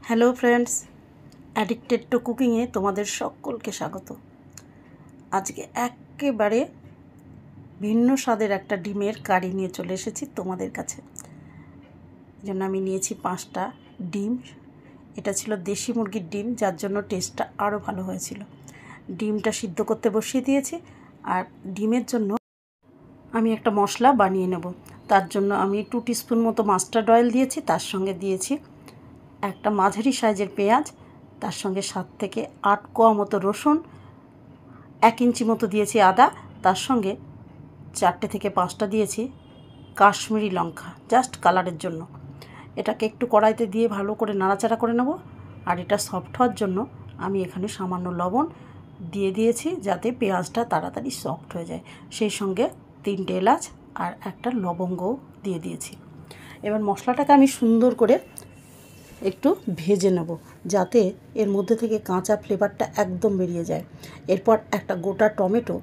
Hello friends, addicted to কুকিংয়ে তোমাদের সকলকে স্বাগত। আজকে একেবারে ভিন্ন স্বাদের একটা ডিমের কারি নিয়ে চলে এসেছি তোমাদের কাছে। এই জন্য আমি নিয়েছি 5টা ডিম। এটা ছিল দেশি মুরগির ডিম, যার জন্য টেস্টটা আরও ভালো হয়েছিল। ডিমটা সিদ্ধ করতে বসিয়ে দিয়েছি। আর ডিমের জন্য আমি একটা মশলা বানিয়ে নেব। তার জন্য আমি 2 টিস্পুন মতো মাস্টার্ড অয়েল দিয়েছি, তার সঙ্গে দিয়েছি একটা মাঝারি সাইজের পেঁয়াজ, তার সঙ্গে 7 থেকে 8 কোয়া মতো রসুন, 1 ইঞ্চি মতো দিয়েছি আদা, তার সঙ্গে 4টে থেকে 5টা দিয়েছি কাশ্মীরি লঙ্কা, জাস্ট কালারের জন্য। এটাকে একটু কড়াইতে দিয়ে ভালো করে নাড়াচাড়া করে নেব। আর এটা সফট হওয়ার জন্য আমি এখানে সামান্য লবণ দিয়ে দিয়েছি, যাতে পেঁয়াজটা তাড়াতাড়ি সফট হয়ে যায়। সেই সঙ্গে 3টে এলাচ আর একটা লবঙ্গও দিয়ে দিয়েছি। এবার মশলাটাকে আমি সুন্দর করে একটু ভেজে নেব, যাতে এর মধ্যে থেকে কাঁচা ফ্লেভারটা একদম বেরিয়ে যায়। এরপর একটা গোটা টমেটো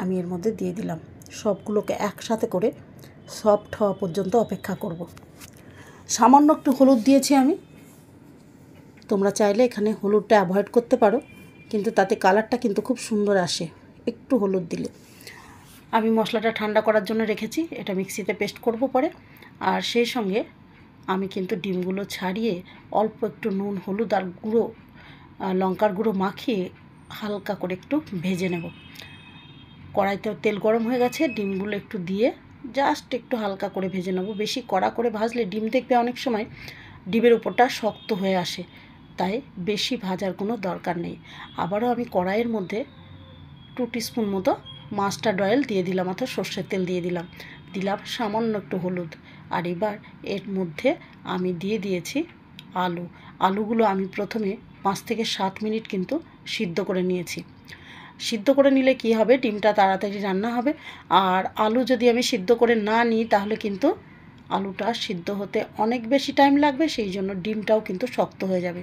আমি এর মধ্যে দিয়ে দিলাম। সবগুলোকে একসাথে করে সফট হওয়া পর্যন্ত অপেক্ষা করব। সামান্য একটু হলুদ দিয়েছি আমি। তোমরা চাইলে এখানে হলুদটা অ্যাভয়েড করতে পারো, কিন্তু তাতে কালারটা কিন্তু খুব সুন্দর আসে একটু হলুদ দিলে। আমি মশলাটা ঠান্ডা করার জন্য রেখেছি, এটা মিক্সিতে পেস্ট করব পরে। আর সেই সঙ্গে আমি কিন্তু ডিমগুলো ছাড়িয়ে অল্প একটু নুন, হলুদ আর গুঁড়ো লঙ্কার গুঁড়ো মাখিয়ে হালকা করে একটু ভেজে নেব। কড়াইতে তেল গরম হয়ে গেছে, ডিমগুলো একটু দিয়ে জাস্ট একটু হালকা করে ভেজে নেব। বেশি কড়া করে ভাজলে ডিম দেখবে অনেক সময় ডিমের উপরটা শক্ত হয়ে আসে, তাই বেশি ভাজার কোনো দরকার নেই। আবারও আমি কড়াইয়ের মধ্যে 2 টিস্পুন মতো মাস্টার্ড অয়েল দিয়ে দিলাম, অর্থাৎ সর্ষের তেল দিয়ে দিলাম সামান্য একটু হলুদ। আর এবার এর মধ্যে আমি দিয়ে দিয়েছি আলুগুলো আমি প্রথমে 5 থেকে 7 মিনিট কিন্তু সিদ্ধ করে নিয়েছি। সিদ্ধ করে নিলে কি হবে, ডিমটা তাড়াতাড়ি রান্না হবে। আর আলু যদি আমি সিদ্ধ করে না নিই, তাহলে কিন্তু আলুটা সিদ্ধ হতে অনেক বেশি টাইম লাগবে, সেই জন্য ডিমটাও কিন্তু শক্ত হয়ে যাবে।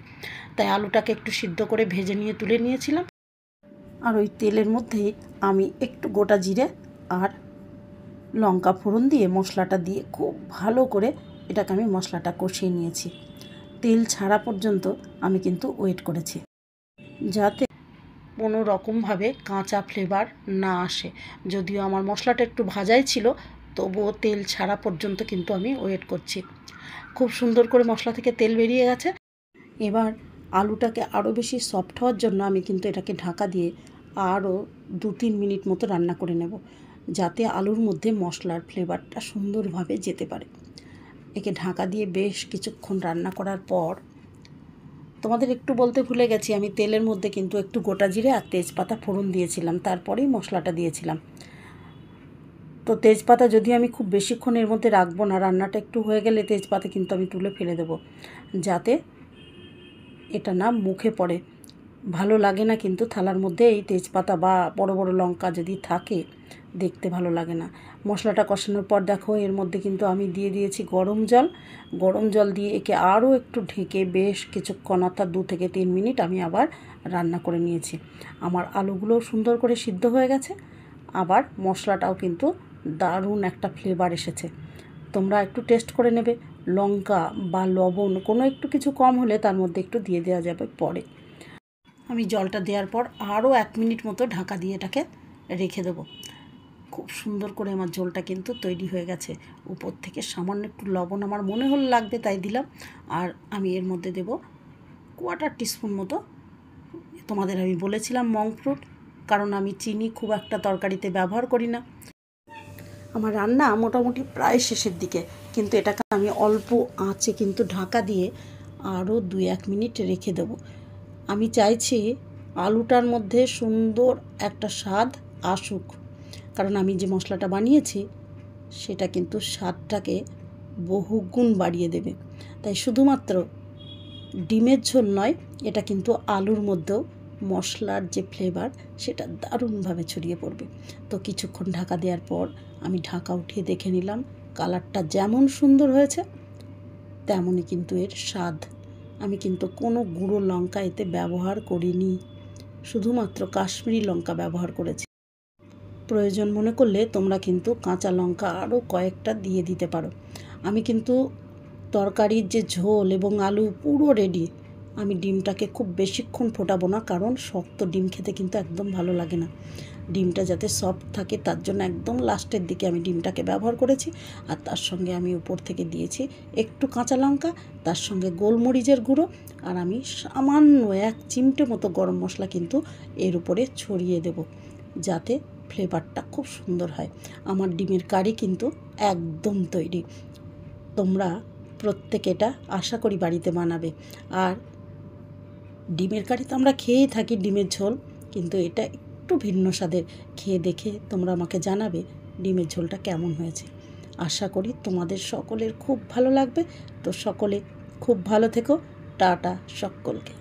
তাই আলুটাকে একটু সিদ্ধ করে ভেজে নিয়ে তুলে নিয়েছিলাম। আর ওই তেলের মধ্যেই আমি একটু গোটা জিরে আর লঙ্কা ফোড়ন দিয়ে মশলাটা দিয়ে খুব ভালো করে এটাকে আমি মশলাটা কষিয়ে নিয়েছি। তেল ছাড়া পর্যন্ত আমি কিন্তু ওয়েট করেছি, যাতে কোনো রকমভাবে কাঁচা ফ্লেভার না আসে। যদিও আমার মশলাটা একটু ভাজাই ছিল, তবুও তেল ছাড়া পর্যন্ত কিন্তু আমি ওয়েট করছি। খুব সুন্দর করে মশলা থেকে তেল বেরিয়ে গেছে। এবার আলুটাকে আরও বেশি সফট হওয়ার জন্য আমি কিন্তু এটাকে ঢাকা দিয়ে আরও 2-3 মিনিট মতো রান্না করে নেব, যাতে আলুর মধ্যে মশলার ফ্লেভারটা সুন্দরভাবে যেতে পারে। একে ঢাকা দিয়ে বেশ কিছুক্ষণ রান্না করার পর তোমাদের একটু বলতে ভুলে গেছি, আমি তেলের মধ্যে কিন্তু একটু গোটা জিরে আর তেজপাতা ফোড়ন দিয়েছিলাম, তারপরেই মশলাটা দিয়েছিলাম। তো তেজপাতা যদি আমি খুব বেশিক্ষণ এর মধ্যে রাখবো না, রান্নাটা একটু হয়ে গেলে তেজপাতা কিন্তু আমি তুলে ফেলে দেবো, যাতে এটা না মুখে পড়ে। ভালো লাগে না কিন্তু থালার মধ্যে এই তেজপাতা বা বড় বড় লঙ্কা যদি থাকে, দেখতে ভালো লাগে না। মশলাটা কষানোর পর দেখো এর মধ্যে কিন্তু আমি দিয়ে দিয়েছি গরম জল দিয়ে একে আরও একটু ঢেকে বেশ কিছুক্ষণ, অর্থাৎ 2 থেকে 3 মিনিট আমি আবার রান্না করে নিয়েছি। আমার আলুগুলোও সুন্দর করে সিদ্ধ হয়ে গেছে, আবার মশলাটাও কিন্তু দারুণ একটা ফ্লেভার এসেছে। তোমরা একটু টেস্ট করে নেবে, লঙ্কা বা লবণ কোনো একটু কিছু কম হলে তার মধ্যে একটু দিয়ে দেওয়া যাবে পরে। আমি জলটা দেওয়ার পর আরও 1 মিনিট মতো ঢাকা দিয়ে এটাকে রেখে দেবো। খুব সুন্দর করে আমার ঝোলটা কিন্তু তৈরি হয়ে গেছে। উপর থেকে সামান্য একটু লবণ আমার মনে হলো লাগবে, তাই দিলাম। আর আমি এর মধ্যে দেব 1/4 টিস্পুন মতো, তোমাদের আমি বলেছিলাম মঙ্ক ফ্রুট, কারণ আমি চিনি খুব একটা তরকারিতে ব্যবহার করি না। আমার রান্না মোটামুটি প্রায় শেষের দিকে, কিন্তু এটাকে আমি অল্প আঁচে কিন্তু ঢাকা দিয়ে আরও 2-1 মিনিট রেখে দেবো। আমি চাইছি আলুটার মধ্যে সুন্দর একটা স্বাদ আসুক, কারণ আমি যে মশলাটা বানিয়েছি সেটা কিন্তু স্বাদটাকে বহুগুণ বাড়িয়ে দেবে। তাই শুধুমাত্র ডিমের ঝোল নয়, এটা কিন্তু আলুর মধ্যেও মশলার যে ফ্লেভার সেটা দারুণভাবে ছড়িয়ে পড়বে। তো কিছুক্ষণ ঢাকা দেওয়ার পর আমি ঢাকা উঠিয়ে দেখে নিলাম, কালারটা যেমন সুন্দর হয়েছে তেমনই কিন্তু এর স্বাদ। আমি কিন্তু কোনো গুঁড়ো লঙ্কা এতে ব্যবহার করিনি, শুধুমাত্র কাশ্মীরি লঙ্কা ব্যবহার করেছি। প্রয়োজন মনে করলে তোমরা কিন্তু কাঁচা লঙ্কা আরও কয়েকটা দিয়ে দিতে পারো। আমি কিন্তু তরকারির যে ঝোল এবং আলু পুরো রেডি। আমি ডিমটাকে খুব বেশিক্ষণ ফোটাবো না, কারণ শক্ত ডিম খেতে কিন্তু একদম ভালো লাগে না। ডিমটা যাতে সফট থাকে তার জন্য একদম লাস্টের দিকে আমি ডিমটাকে ব্যবহার করেছি। আর তার সঙ্গে আমি উপর থেকে দিয়েছি একটু কাঁচা লঙ্কা, তার সঙ্গে গোলমরিচের গুঁড়ো, আর আমি সামান্য 1 চিমটে মতো গরম মশলা কিন্তু এর উপরে ছড়িয়ে দেব, যাতে ফ্লেভারটা খুব সুন্দর হয়। আমার ডিমের কারি কিন্তু একদম তৈরি। তোমরা প্রত্যেকে এটা আশা করি বাড়িতে বানাবে। আর ডিমের কারি তো আমরা খেয়েই থাকি, ডিমের ঝোল, কিন্তু এটা একটু ভিন্ন স্বাদের। খেয়ে দেখে তোমরা আমাকে জানাবে ডিমের ঝোলটা কেমন হয়েছে। আশা করি তোমাদের সকলের খুব ভালো লাগবে। তো সকলে খুব ভালো থেকো। টাটা সকলকে।